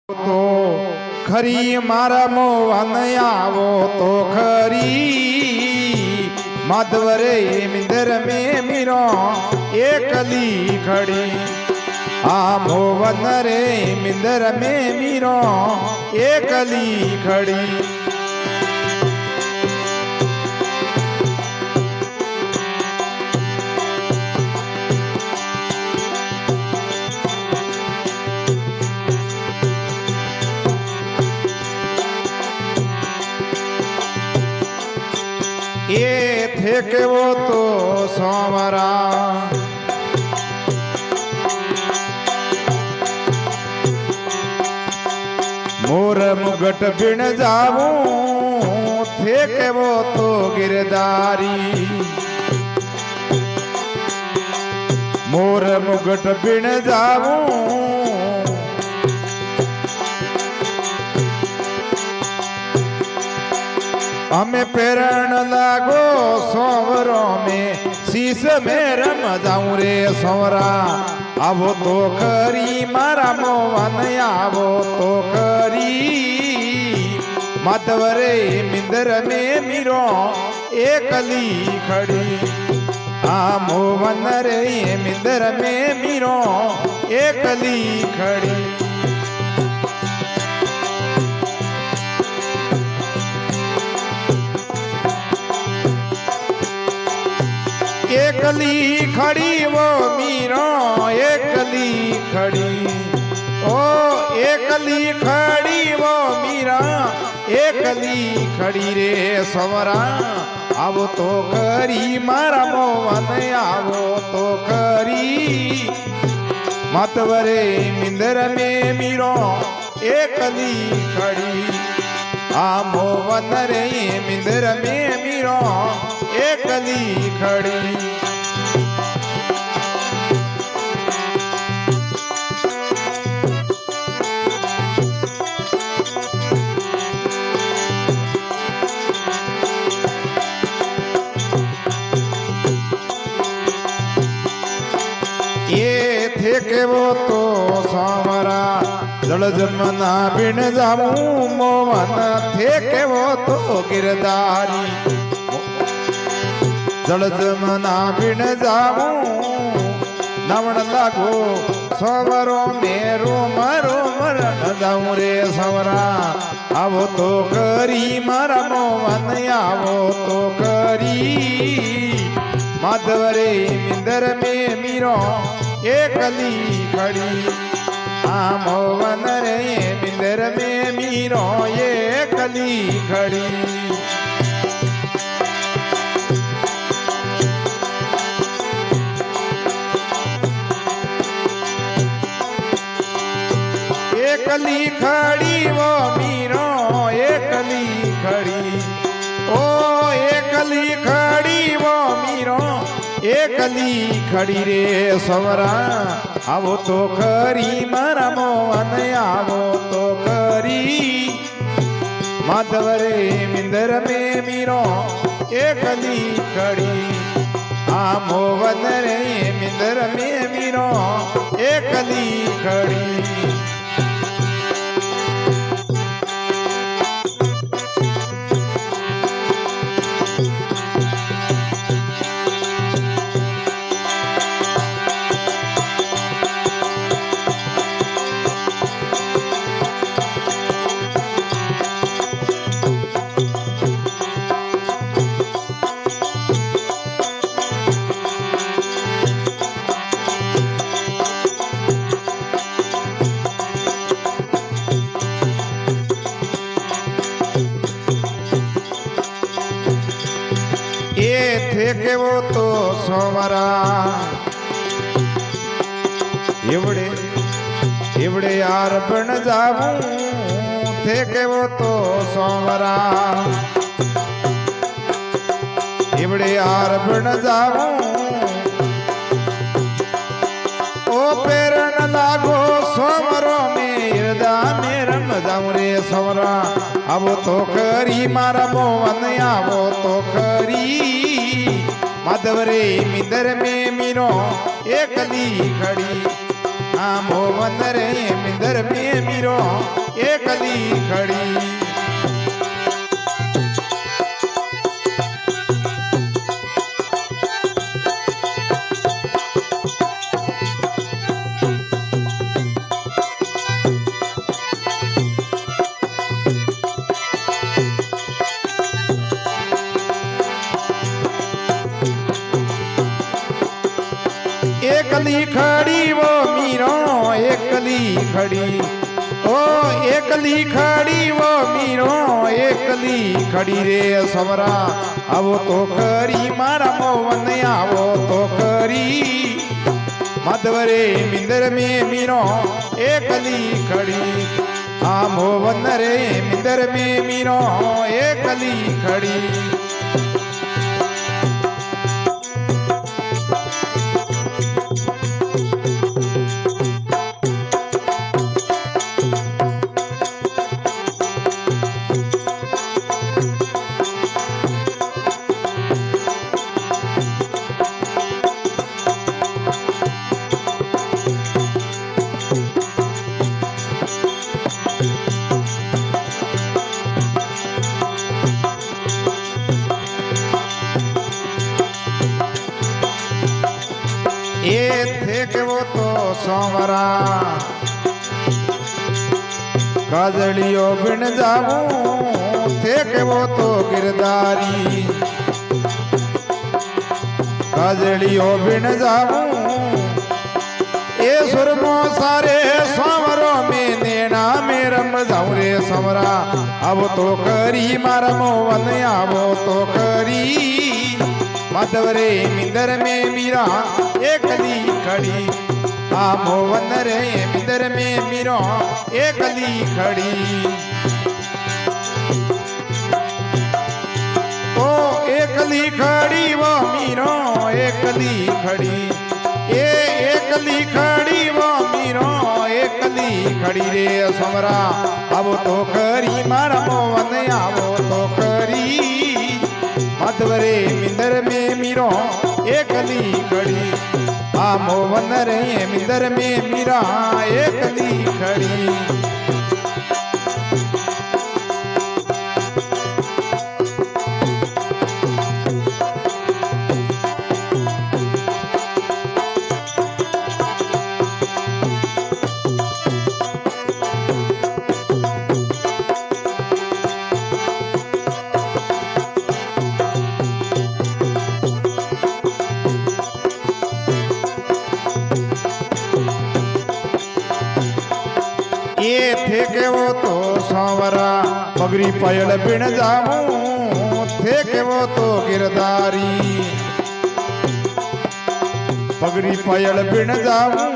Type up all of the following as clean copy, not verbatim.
તો ખરી મારા મોહન આવો તો ખરી માધવ રે મિંદર મે મીરો એકલી ખડી આ મોહન રે મિંદર મે મીરો એકલી ખડી ये थे के वो तो सोमरा मोर मुगट बिन जाऊं थे के वो तो गिरदारी मोर मुगट बिन जाऊं हमें पेरण लागो सोवरो में शीश में रम जाऊं रे सोवरा आवो तो खरी मारा मोहन आवो तो खरी माधव रे मिंदर में मीरो एकली खड़ी आ मोहन रे मिंदर में मीरो एकली खड़ी एकली खड़ी वो मीरो एकली खड़ी ओ एकली खड़ी वो मीरा एकली खड़ी रे सवरा आवो तो खरी मारा मोहन आवो तो खरी माधव रे मिंदर में मीरो एकली खड़ी आ मोहन रे मिंदर में मीरो एकली खड़ी ये थे के वो तो सामरा जल जमना बिन जाऊं मोहन थे के वो तो गिरदारी जल जमना बिन जाऊं नवण लागो सवरो मेरो मरो मर जाऊं रे सवरा आवो तो करी मारा मोहन आवो तो करी माधव रे मिंदर में मीरो एकली खड़ी आ मोहन रे मिंदर में मीरो एकली खड़ी एकली खड़ी वो मीरो एकली खड़ी ओ एकली खड़ी वो मीरो एकली खड़ी रे सवरा आवो तो खरी मारा मोहन आवो तो खरी माधव रे मिंदर में मीरो एकली खड़ी आ मोहन रे मिंदर में मीरो एकली खड़ी थे के वो तो सोमरा इवड़े इवड़े यार बन जाऊं थे के वो तो सोमरा इवड़े यार बन जाऊं ओ पेरण लागो सोमरो में हृदय में रम जाऊं रे सोमरा आवो तो खरी मारा मोहन आवो तो खरी माधव रे मिंदर में मीरो एकली खड़ी हाँ मोहन रे मिंदर में मीरो एकली खड़ी। एकली खड़ी वो मीरो एकली खड़ी, ओ एकली खड़ी वो मीरो एकली खड़ी रे सवरा आवो तो खरी मारा मोहन आवो तो खरी। मधवरे मिंदर में मीरो एकली खड़ी, आ मोहन रे मिंदर में मीरो एकली खड़ी। ये थे के वो तो सोमरा काजलियो बिन जाऊं थे के वो तो गिरदारी, काजलियो बिन जाऊं ये सुरमो सारे सोमरों में नेना में रम जाऊं रे समरा। अब तो करी मारा मोहन आवो तो करी। मधवरे मिंदर में मीरा एकली खड़ी, आ मोहन रे मिंदर में मीरो एकली खड़ी। ओ एकली खड़ी वो मीरो एकली खड़ी, ए एकली खड़ी वो मीरो एकली खड़ी रे समरा। अब तो करी मारा मोहन आवो तो करी। मधवरे मिंदर में मीरो एकली खड़ी, आ मोहन रे मिंदर में मीरा एकली खड़ी। ये थे के वो तो सांवरा पगड़ी पायल बिन जाऊं थे के वो तो गिरदारी, पगड़ी पायल बिन जाऊं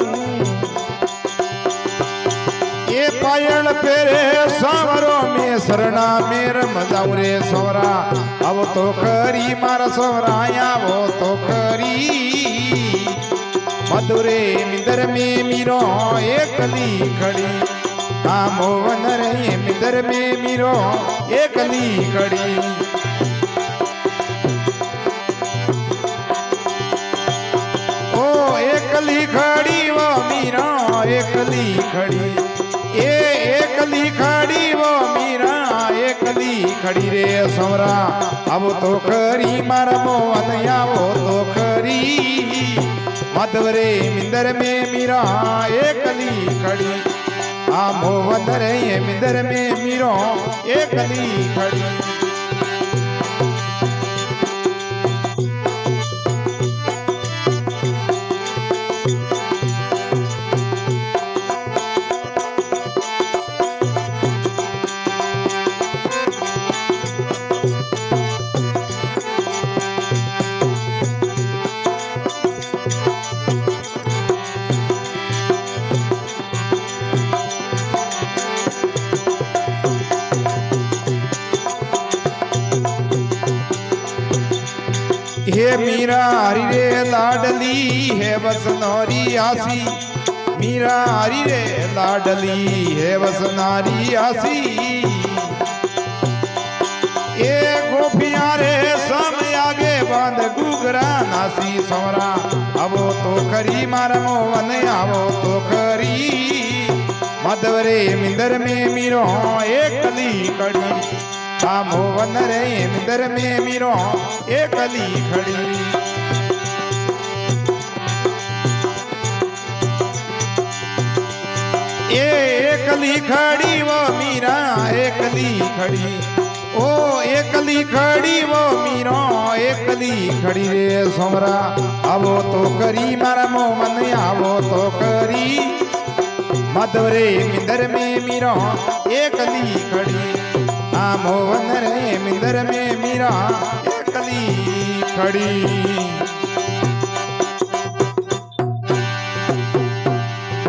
ये पायल पेरे सांवरों में शरणा मेर मजाऊ रे सवरा। अब तो खरी मारा सवरा वो तो खरी। मधुरे मिंदर में मीरो एकली खड़ी, आ मोहन रे मिंदर में मीरो एकली खड़ी। ओ एकली खड़ी वो मीरा एकली खड़ी, ए एकली खड़ी वो मीरा एकली खड़ी रे समरा। अब तो खरी मारा मोहन आवो तो खरी। मधवरे मिंदर में मीरा एकली खड़ी, आ मोहन रे मिंदर में मीरो एकली खड़ी। हे मीरा हरी रे लाडली है बसनौरी आसी, मीरा हरी रे लाडली है बसनारी आसी। ये गोपियां रे सम आगे बांध गुग डूंगरा नासी सोरा आवो तो खरी मारा मोहन आवो तो खरी मधवरे मिंदर में मीरो एकली खड़ी आ मोहन रे मिंदर में मीरो एकली खड़ी एकली खड़ी वो मीरा एकली खड़ी ओ एकली खड़ी वो मीरो एकली खड़ी रे सोमरा आवो तो करी मारा मोहन आवो तो करी मधवरे मिंदर में मीरो एकली खड़ी आ मोहन रे मिंदर में मीरा एकली खड़ी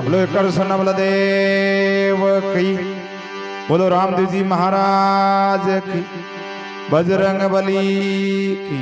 बोलो कृष्ण बलदेव की बोलो रामदेव जी महाराज की बजरंग बली की।